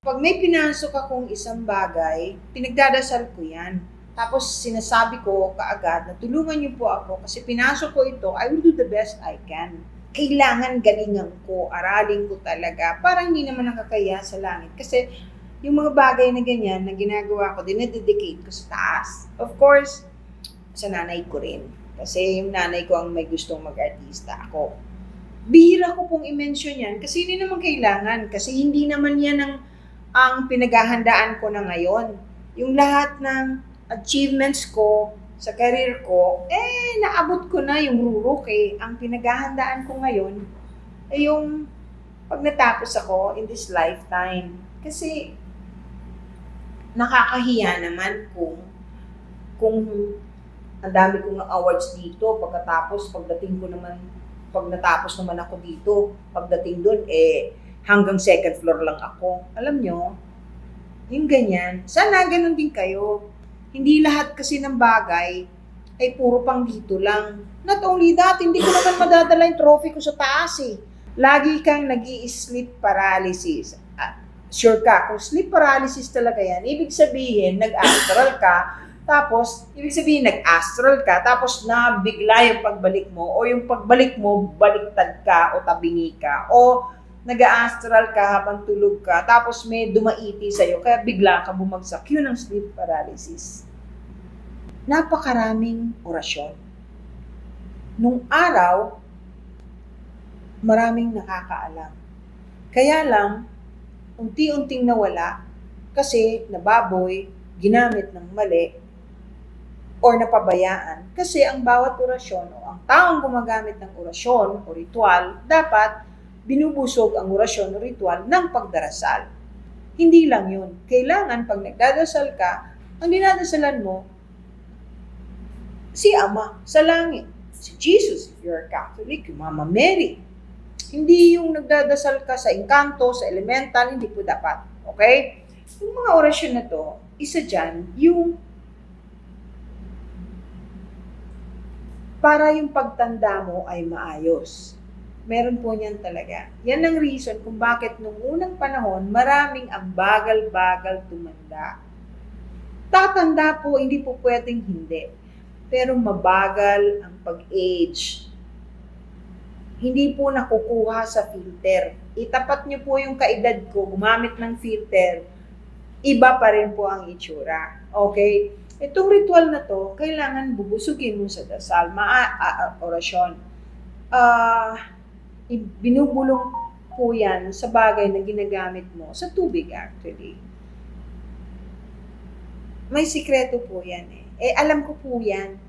Pag may pinasok akong isang bagay, pinagdadasal ko yan. Tapos sinasabi ko kaagad na tulungan niyo po ako kasi pinasok ko ito, I will do the best I can. Kailangan galingan ko, aralin ko talaga, para hindi naman nakakaya sa langit. Kasi yung mga bagay na ganyan na ginagawa ko, dinededicate ko sa taas. Of course, sa nanay ko rin. Kasi yung nanay ko ang may gustong mag-artista ako. Bihira ko pong i-mention yan kasi hindi naman kailangan. Kasi hindi naman yan ang pinaghahandaan ko na ngayon. Yung lahat ng achievements ko sa career ko, naabot ko na yung rurok eh. Ang pinaghahandaan ko ngayon ay yung pag natapos ako in this lifetime. Kasi nakakahiya naman kung ang dami kong awards dito, pagkatapos pag natapos naman ako dito, pagdating doon, hanggang second floor lang ako. Alam nyo, yung ganyan. Sana ganun din kayo. Hindi lahat kasi ng bagay ay puro pang dito lang. Not only that, hindi ko naman madadala yung trophy ko sa taas eh. Lagi kang nag-i-sleep paralysis. Sure ka, kung sleep paralysis talaga yan, ibig sabihin, nag-astral ka, tapos, ibig sabihin, nag-astral ka, tapos nabigla yung pagbalik mo, o yung pagbalik mo, baliktad ka, o tabingi ka, o nag-astral ka habang tulog ka, tapos may dumaiti sa'yo, kaya bigla ka bumagsak. Yun ang sleep paralysis. Napakaraming orasyon. Nung araw, maraming nakakaalam. Kaya lang, unti-unting nawala kasi nababoy, ginamit ng mali, or napabayaan. Kasi ang bawat orasyon o ang taong gumagamit ng orasyon o ritual, dapat binubusog ang orasyon o ritual ng pagdarasal. Hindi lang yun. Kailangan pag nagdadasal ka, ang dinadasalan mo, si Ama sa langit, si Jesus, if you're a Catholic, yung Mama Mary. Hindi yung nagdadasal ka sa engkanto, sa elemental, hindi po dapat. Okay? Yung mga orasyon na to, isa dyan, yung para yung pagtanda mo ay maayos. Meron po niyan talaga. Yan ang reason kung bakit nung unang panahon, maraming ang bagal-bagal tumanda. Tatanda po, hindi po pwedeng hindi. Pero mabagal ang pag-age. Hindi po nakukuha sa filter. Itapat niyo po yung kaedad ko, gumamit ng filter, iba pa rin po ang itsura. Okay? Itong ritual na to, kailangan bubusugin mo sa dasal, orasyon. Binubulong po yan sa bagay na ginagamit mo, sa tubig actually. May sikreto po yan eh. Alam ko po yan.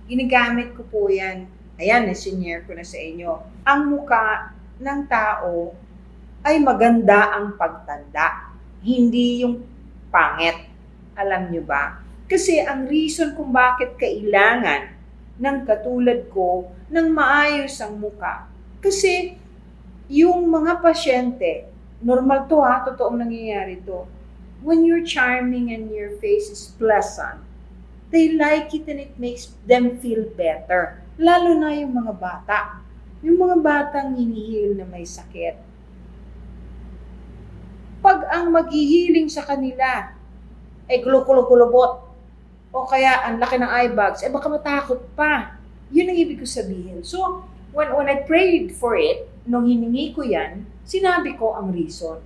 Ginagamit ko po yan. Ayan, sinare ko na sa inyo. Ang muka ng tao ay maganda ang pagtanda. Hindi yung pangit. Alam nyo ba? Kasi ang reason kung bakit kailangan ng katulad ko ng maayos ang muka. Kasi yung mga pasyente, normal to ha, totoong nangyayari to. When you're charming and your face is pleasant, they like it and it makes them feel better. Lalo na yung mga bata. Yung mga batang hinihil na may sakit. Pag ang maghihiling sa kanila ay kulukulubot o kaya ang laki ng eye bags, baka matakot pa. Yun ang ibig ko sabihin. So, when I prayed for it, nung hiningi ko yan, sinabi ko ang reason.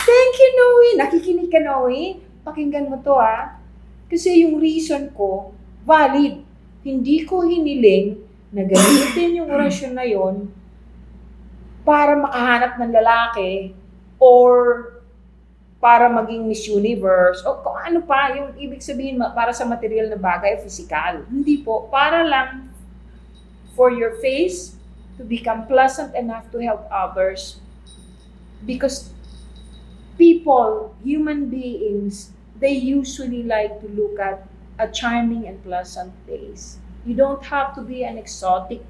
Thank you, Noe! Nakikinig ka, Noe? Pakinggan mo to, ha? Kasi yung reason ko, valid. Hindi ko hiniling na gamitin yung orasyon na yon para makahanap ng lalaki or para maging Miss Universe o kung ano pa, yung ibig sabihin para sa material na bagay, physical. Hindi po. Para lang for your face to become pleasant enough to help others. Because people, human beings, they usually like to look at a charming and pleasant face. You don't have to be an exotic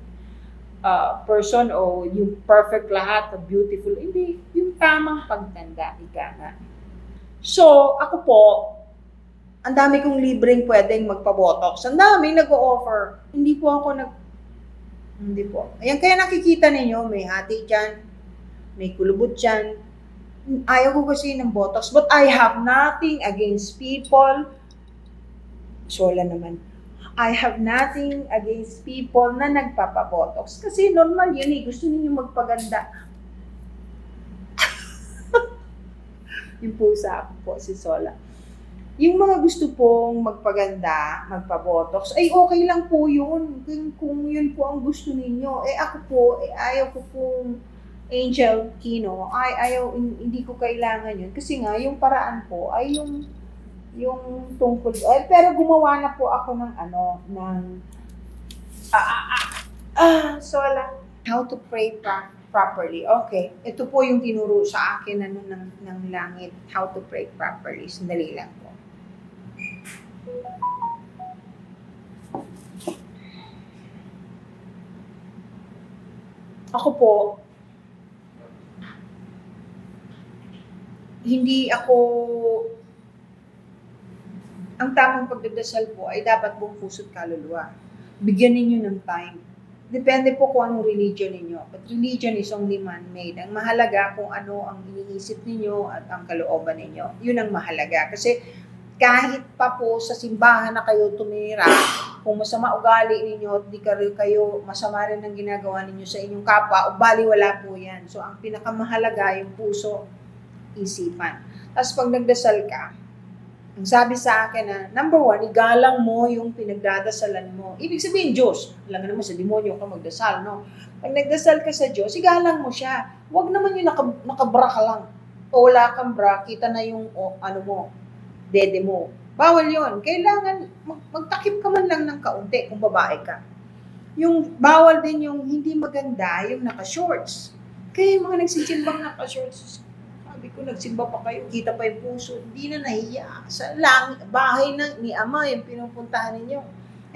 person o yung perfect lahat, beautiful. Hindi, yung tamang pagtanda, ika nga. So, ako po, ang dami kong libreng pwedeng magpabotox. Ang dami nag-o-offer. Hindi po. Ayan, kaya nakikita ninyo, may hati dyan, may kulubot dyan, Ayaw ko kasi ng Botox, but I have nothing against people. Sola naman. I have nothing against people na nagpapabotox. Kasi normal yun eh. Gusto ninyo magpaganda. Yung pusa ako po, si Sola. Yung mga gusto pong magpaganda, magpabotox, ay okay lang po yun. Kung yun po ang gusto ninyo. Ako po, ayaw ko pong Angel Kino. Hindi ko kailangan yun. Kasi nga, yung paraan po ay yung tungkol, pero gumawa na po ako ng Sola. How to pray properly. Okay, ito po yung tinuro sa akin ng langit. How to pray properly. Sandali lang po. Ako po, ang tamang pagdadasal po ay dapat buong puso't kaluluwa. Bigyan ninyo ng time. Depende po kung anong religion ninyo. But religion is only man-made. Ang mahalaga kung ano ang iniisip ninyo at ang kalooban ninyo. Yun ang mahalaga. Kasi kahit pa po sa simbahan na kayo tumira, kung masama ugali ninyo at di kayo masama rin ang ginagawa ninyo sa inyong kapwa, baliwala po yan. So ang pinakamahalaga yung puso, isipan. Tapos pag nagdasal ka, ang sabi sa akin na, number 1, igalang mo yung pinagdadasalan mo. Ibig sabihin, Diyos. Alam nga naman sa demonyo ka magdasal, no? Pag nagdasal ka sa Diyos, igalang mo siya. Huwag naman yung nakabra ka lang. O wala kang bra, kita na yung dede mo. Bawal yon. Kailangan magtakip ka man lang ng kaunti kung babae ka. Yung bawal din yung hindi maganda, yung naka-shorts. Kaya yung mga nagsisimbang naka-shorts, sabi ko, nagsimba pa kayo, kita pa yung puso, hindi na nahiya. Sa bahay ni Ama, yung pinupuntahan ninyo.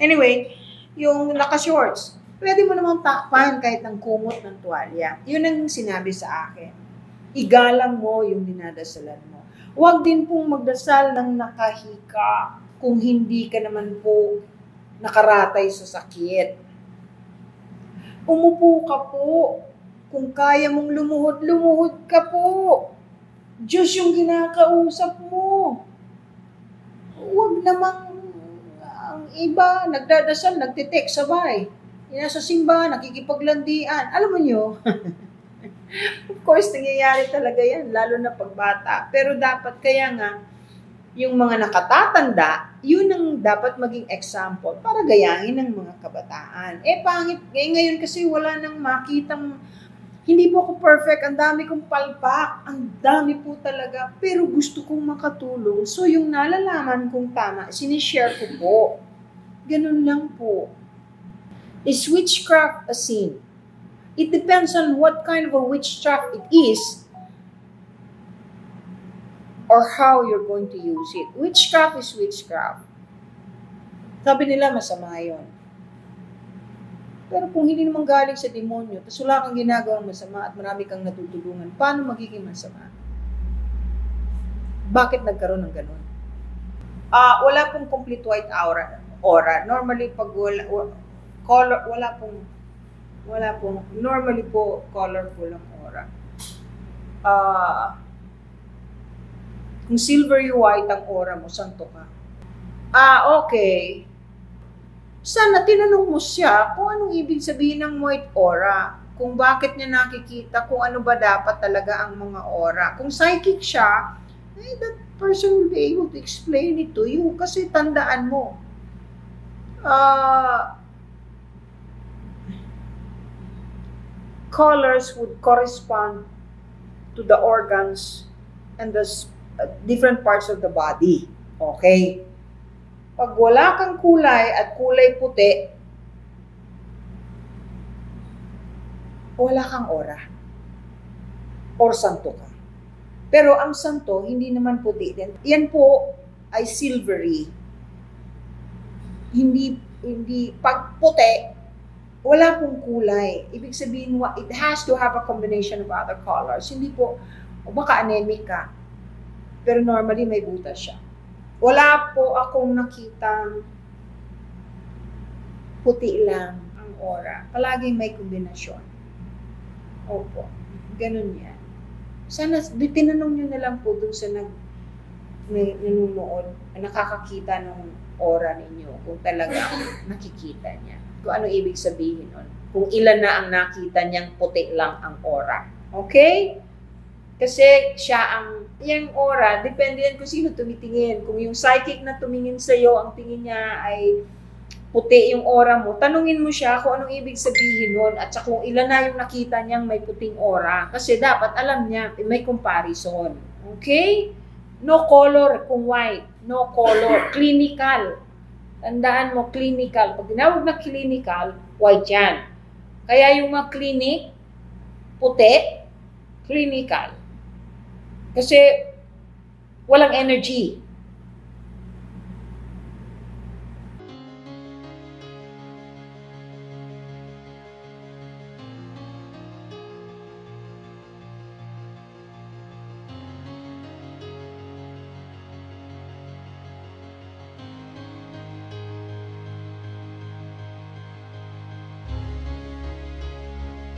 Anyway, yung naka-shorts, pwede mo namang takpan kahit ng kumot ng tuwalya. Yun ang sinabi sa akin. Igalang mo yung dinadasalan mo. Huwag din pong magdasal ng nakahika kung hindi ka naman po nakaratay sa sakit. Umupo ka po. Kung kaya mong lumuhod ka po. Diyos yung kinakausap mo. Huwag namang ang iba, nagdadasal, nagtitext sabay. Nasa simbahan, nakikipaglandian. Alam mo nyo, of course, nangyayari talaga yan, lalo na pagbata. Pero dapat, kaya nga, yung mga nakatatanda, yun ang dapat maging example para gayahin ng mga kabataan. Pangit. Ngayon kasi wala nang makitang. Hindi po ako perfect, ang dami kong palpak, ang dami po talaga, pero gusto kong makatulong. So yung nalalaman kong tama, sinishare ko po. Ganun lang po. Is witchcraft a sin? It depends on what kind of a witchcraft it is or how you're going to use it. Witchcraft is witchcraft. Sabi nila masama yun. Pero kung hindi naman galing sa demonyo, tapos wala kang ginagawang masama at marami kang natutulungan, paano magiging masama? Bakit nagkaroon ng ganun? Wala pong complete white aura. Normally, pag normally po, colorful ang aura. Kung silvery white ang aura mo, santo ka. Okay. Sana tinanong mo siya kung anong ibig sabihin ng white aura, kung bakit niya nakikita, kung ano ba dapat talaga ang mga aura. Kung psychic siya, that person will be able to explain it to you kasi tandaan mo. Colors would correspond to the organs and the different parts of the body. Okay? Pag wala kang kulay at kulay puti, wala kang aura. Or santo ka. Pero ang santo, hindi naman puti din. Yan po ay silvery. Hindi, pag puti, wala pong kulay. Ibig sabihin, it has to have a combination of other colors. Hindi po, baka anemic ka. Pero normally may butas siya. Wala po akong nakitang puti lang ang aura. Palaging may kombinasyon. Opo, ganun yan. Sana, tinanong nyo na lang po dun sa nanonood, nakakakita ng aura ninyo, kung talagang nakikita niya. Kung ano ibig sabihin nun. Kung ilan na ang nakita niyang puti lang ang aura. Okay? Kasi siya yung aura, depende yan kung sino tumitingin. Kung yung psychic na tumingin sa'yo, ang tingin niya ay puti yung aura mo, tanungin mo siya kung anong ibig sabihin nun at saka kung ilan na yung nakita niyang may puting aura. Kasi dapat alam niya, may comparison. Okay? No color kung white. No color. Clinical. Tandaan mo, clinical. Pag tinawag na clinical, white yan. Kaya yung mga clinic, puti, clinical. Kasi walang energy.